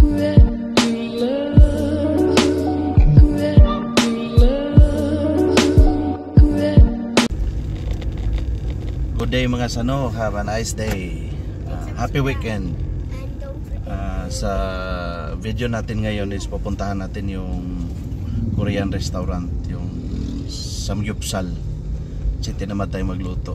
Good day mga sano, have a nice day. Happy weekend. Sa video natin ngayon is pupuntahan natin yung Korean restaurant, yung Samgyeopsal. Kasi naman tayo magluto.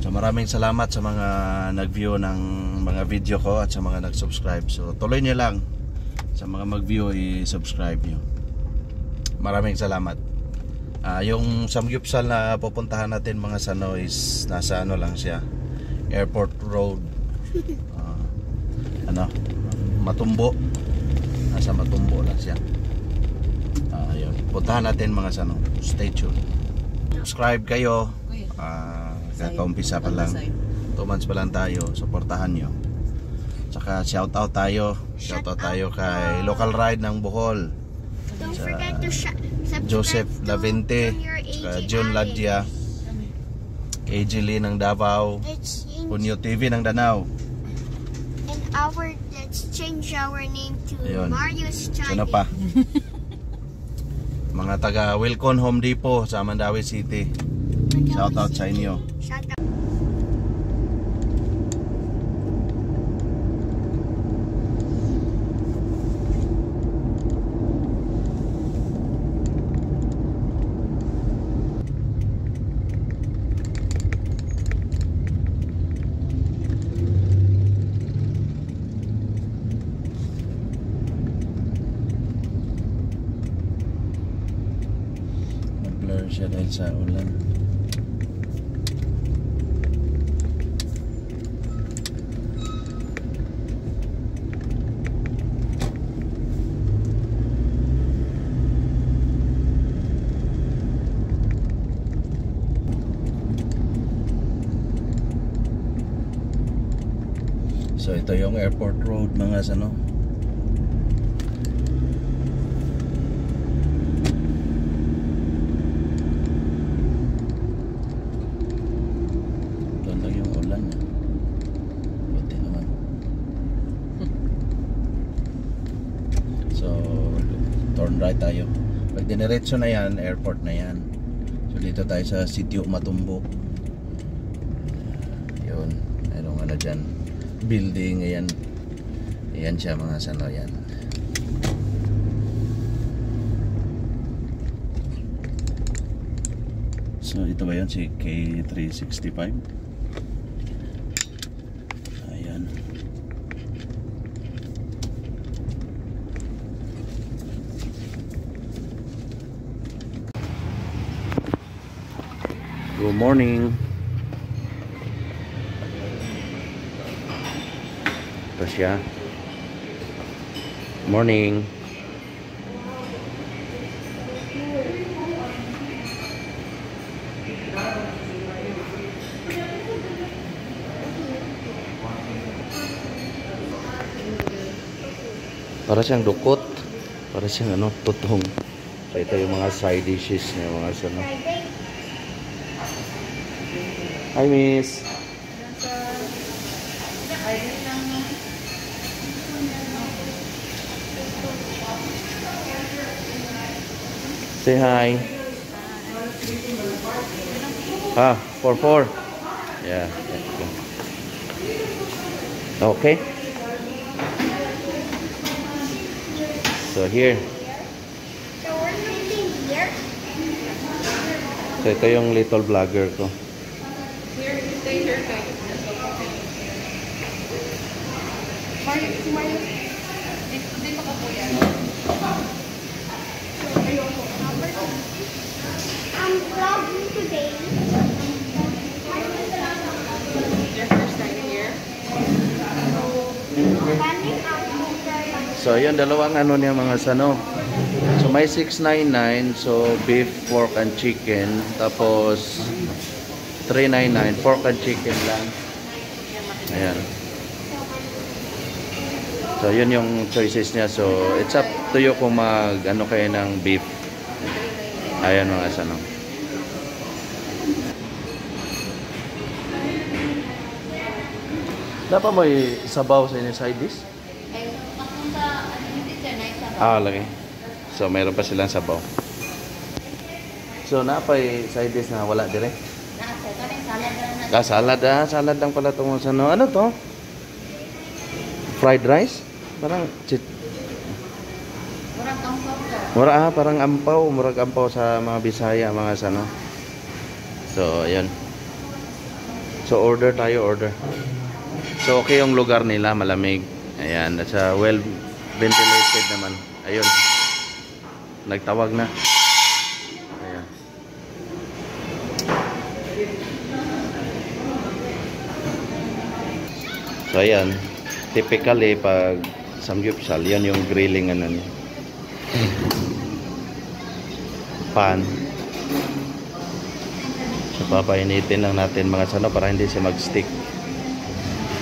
So maraming salamat sa mga nag-view ng mga video ko at sa mga nag-subscribe. So tuloy nyo lang, sa mga mag-view i-subscribe nyo. Maraming salamat. Yung Samgyeopsal na pupuntahan natin mga sano is nasa ano lang siya, Airport Road, Matumbo. Nasa Matumbo lang siya. Yun. Puntahan natin mga sano. Stay tuned. Subscribe kayo. Kakaumpisa pa lang. 2 months pa lang tayo. Suportahan nyo. Tsaka shoutout tayo. Shoutout tayo kay Local Ride ng Bohol. Don't forget to subscribe Joseph Lavente, John Ladia, AJ Lee ng Davao, Punyo TV ng Danau. And let's change our name to Ayun. Marius Channel. Ano pa? Mga taga Wilcon Home Depot sa Mandawi City. Shoutout sa inyo. Shout out. Blur siya dahil sa ulan. So ito yung Airport Road mga sano. Doon lang yung ulan. Buti naman. So turn right tayo. Pag diniretso na yan, airport na yan. So dito tayo sa Sitio Matumbo. Yun, mayroong ano dyan, building. Ayan, ayan siya mga sano yan. So ito ba yun, si K365? Ayan. Good morning. Ito siya. Morning. Para siyang dukot. Para siyang ano, tutong. So ito yung mga side dishes niya mga sano. Hi miss. Say hi. 4-4. Yeah. Okay. So here. So we're sitting here. So ito yung little vlogger ko. Here, you stay here, guys. Mario, dito ka po yan. I'm vlogging today. Your first time here? Running out of So ayun, dalawang ano niya mga sano. So may 699, so beef, pork and chicken. Tapos 399, pork and chicken lang. Ayan. So yun yung choices niya. So it's up to you kung mag ano kayo ng beef. Ayan mga sano. Dapat mo sabaw sa inyo side dish? Ay, papunta, hindi siya na isa. Lagi. So, mayroon pa silang sabaw. So, napay side dish na wala dire? Nasa, kanang salad na. Salad lang pala itong ano. Ano to? Fried rice? Parang Murag kang soto. parang murag ampaw sa mga Bisaya, mga sano. So, ayan. So, order. So, okay yung lugar nila, malamig. Ayan, at well ventilated naman. Ayun. Nagtawag na. Ayan. So, ayan. Typically, pag samgyupsal, yan yung grilling ano niya. Pan. So, papainitin lang natin mga sano para hindi siya mag-stick.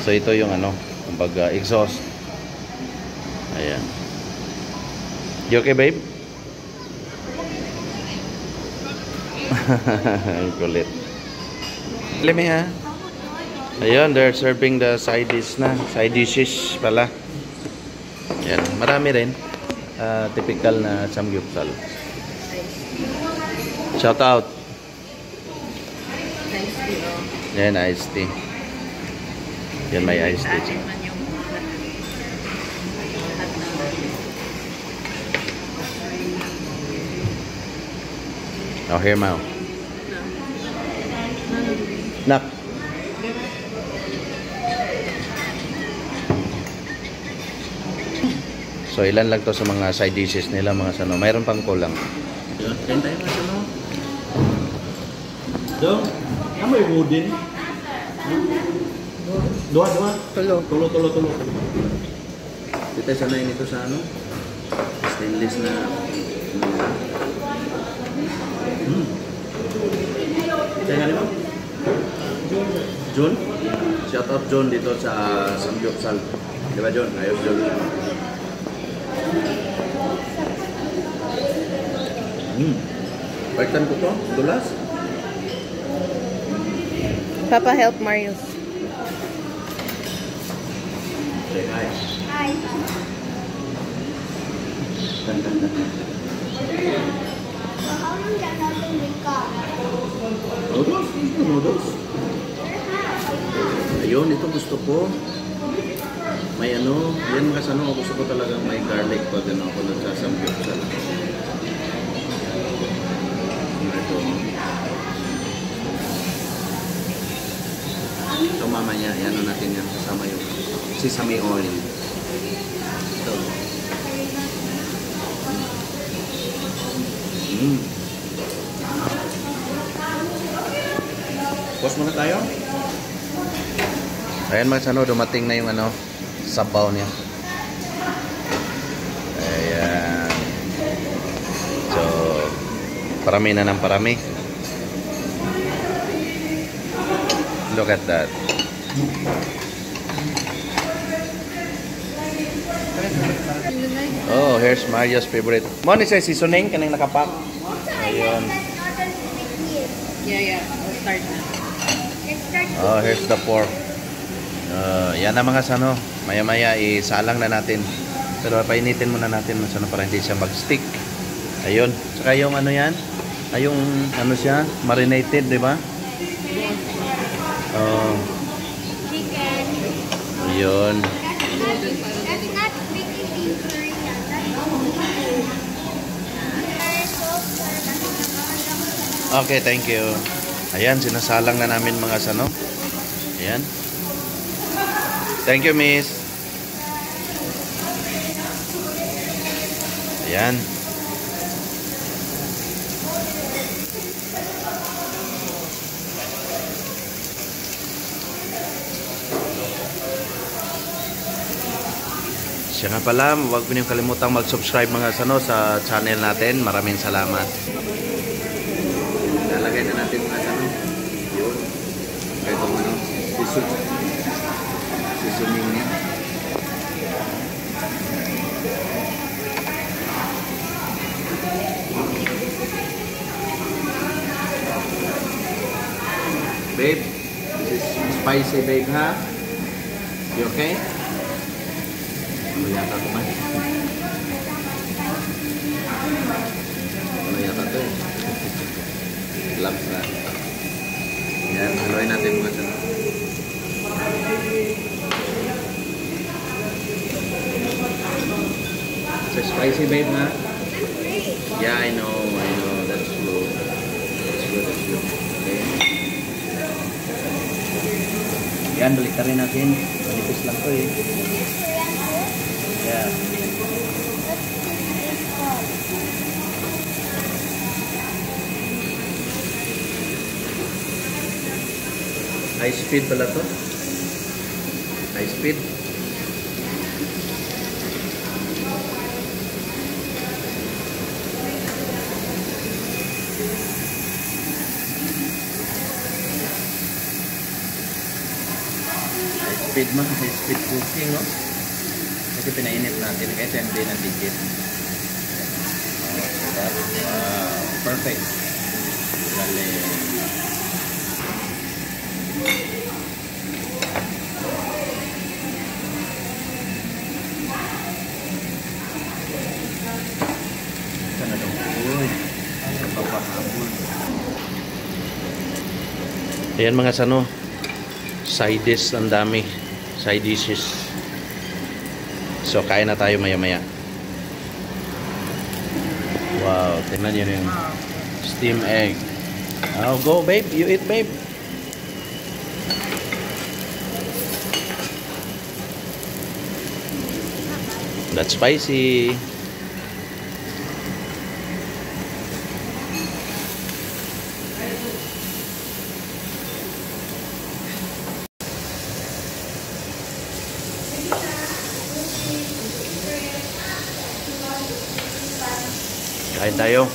So, ito yung ano, kumbaga exhaust. Ayan. You okay, babe? Ang kulit. Let me ha. Ayun, they're serving the side dish na. Side dishes pala. Ayan, marami rin. Typical na samgyupsal. Shout out. Yan, iced tea. Yan, may iced tea. Oh, here, Mau. Nak. So, ilan lang to sa mga side dishes nila, mga sano. Mayroon pang kulang. Yun, kain tayo mga sano. Dong, ano yung wooden? Dua. Tulo. Dito sanay nito sa ano? Stainless na. Kaya nga mo? John? Shout out John dito sa Samgyupsal. Di ba John? Ayos John. Balikan ko to, dulas. Papa help Marius. Say hi. Hi. How long that nothing wake up? Noodles. Ayun, ito gusto ko. May ano, yan mga ano, gusto ko talagang may garlic pag ano ako nagsasamgyupsal. Ito. Ito mamaya, yan natin yan kasama yung sesame oil. Ito. Pause muna tayo. Ayan mga sano, dumating na yung ano, sabaw niya. Ayan. So, parami na ng parami. Look at that. Oh, here's Maria's favorite. Mo ni sa seasoning kanang nakapak. Ayun. Yeah. I'll start na. Oh, here's the pork. Yan ang mga sano. Maya-maya isalang na natin. Pero painitin muna natin masano para hindi siya mag-stick. Ayun. Saka yung ano yan? Ay yung ano siya? Marinated, di ba? Chicken. Ayun. That's not making me Korean. Okay, thank you. Ayan, sinasalang na namin mga sano. Ayan. Thank you, miss. Ayan. Siya nga pala, huwag po niyong kalimutang mag-subscribe mga sano sa channel natin. Maraming salamat. Lalagay na natin mga sano. Yun. Kaya itong ano, seasoning niya. Babe, this is spicy babe ha. You okay? Ano yata ito, man? Ano yata ito eh? Gloves na. Yan, haluin natin mga sana. So spicy, babe, ha? Yeah, I know. That's good. That's good. Okay. Yan, balik rin natin. Manipis lang to eh. Yeah. High speed pala to. High speed. High speed cooking, no? Kasi pinainit natin kahit hindi na dikit. Wow, perfect. Galing. Sana daw. Uy, napapahabol. Ayan mga sano. Side dish ang dami. Side dishes. So kain na tayo maya-maya. Wow, tingnan niyo yung steam egg. Oh, go babe, you eat babe. That's spicy. Kain tayo.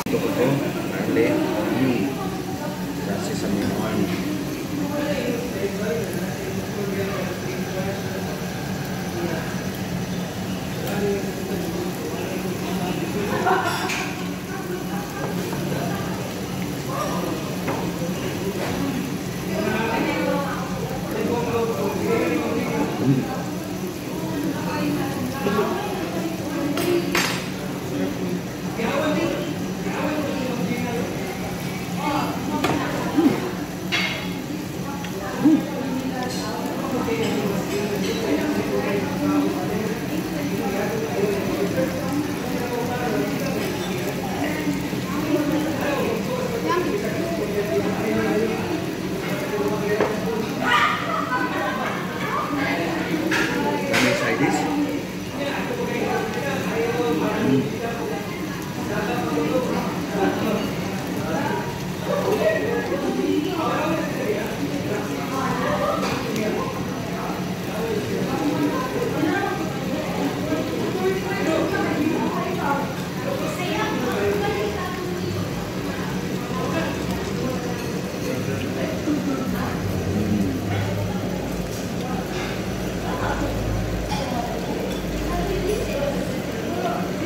Ito, arle. Kasi sa minuan.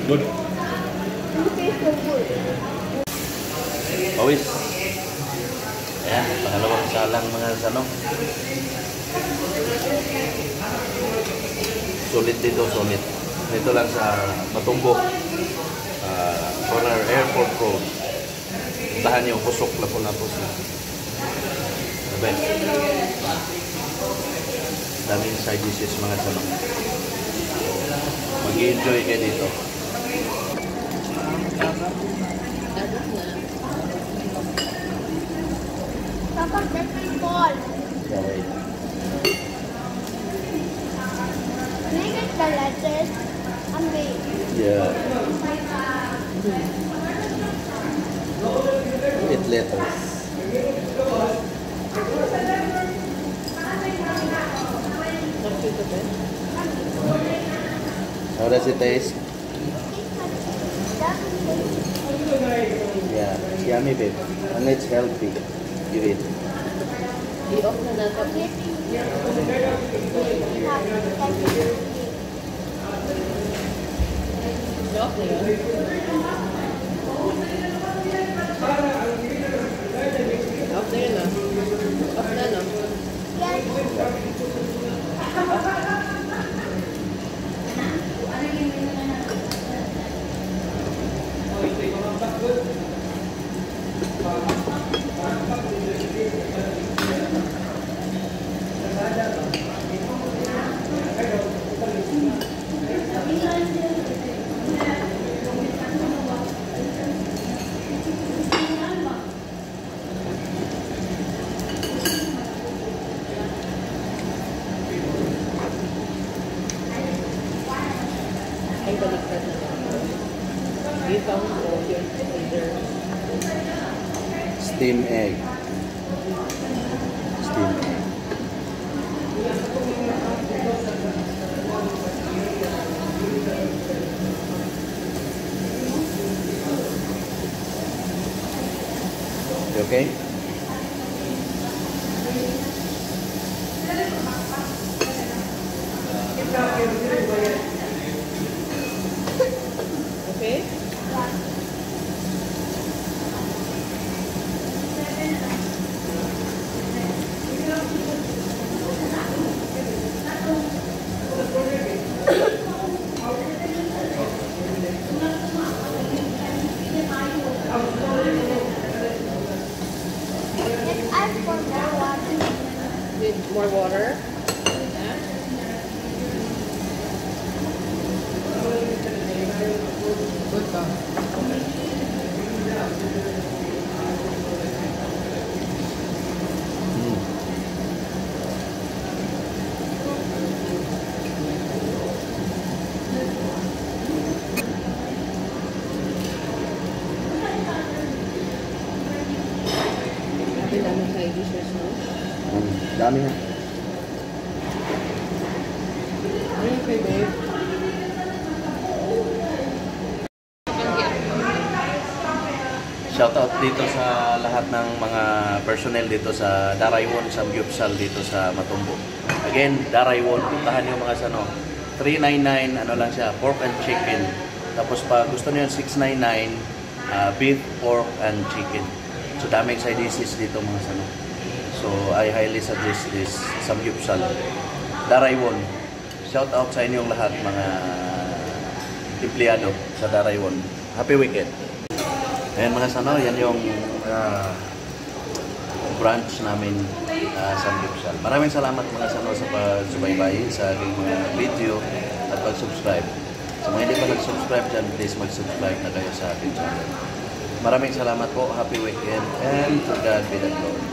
Good. Pawis. Ayan, pangalawang salang mga sanong. Sulit dito, sulit. Dito lang sa Matumbok. Corner Airport Road. Tahan yung kusok lapo-lapos na. Sabi. Daming side dishes mga sanong. Mag-enjoy kayo dito. Papa, that's my ball. Okay. Can I get the lettuce? I'm big. Yeah. Eat lettuce. How does it taste? Yeah, it's yummy, babe. And it's healthy. You eat. I-off na natin. I-off na yun. Off na yun ah. Off na no? Ay, baliktad na lang. You found all your either. Steam egg. Steam egg. You okay? Okay? Let's ask for more water. Need more water? Good ba? Sabi namin side dishes, no? Dami nga. Ano yung favorite? Shoutout dito sa lahat ng mga personnel dito sa Daraywan Samgyupsal dito sa Matumbo. Again, Daraywan, puntahan yung mga sano. 399, ano lang siya, pork and chicken. Tapos pag gusto niyo 699, beef, pork and chicken. So daming side dishes dito mga sano. So I highly suggest this Samgyupsal. Daraywan. Shoutout sa inyong lahat mga empleyado sa Daraywan. Happy weekend. Ayan mga sano, yan yung branch namin sa Samgyupsal. Maraming salamat mga sano sa pagsubaybay sa aking mga video at pag-subscribe. Sa mga hindi pa nag-subscribe dyan, please mag-subscribe na kayo sa aking channel. Maraming salamat po, happy weekend, and to God be the glory.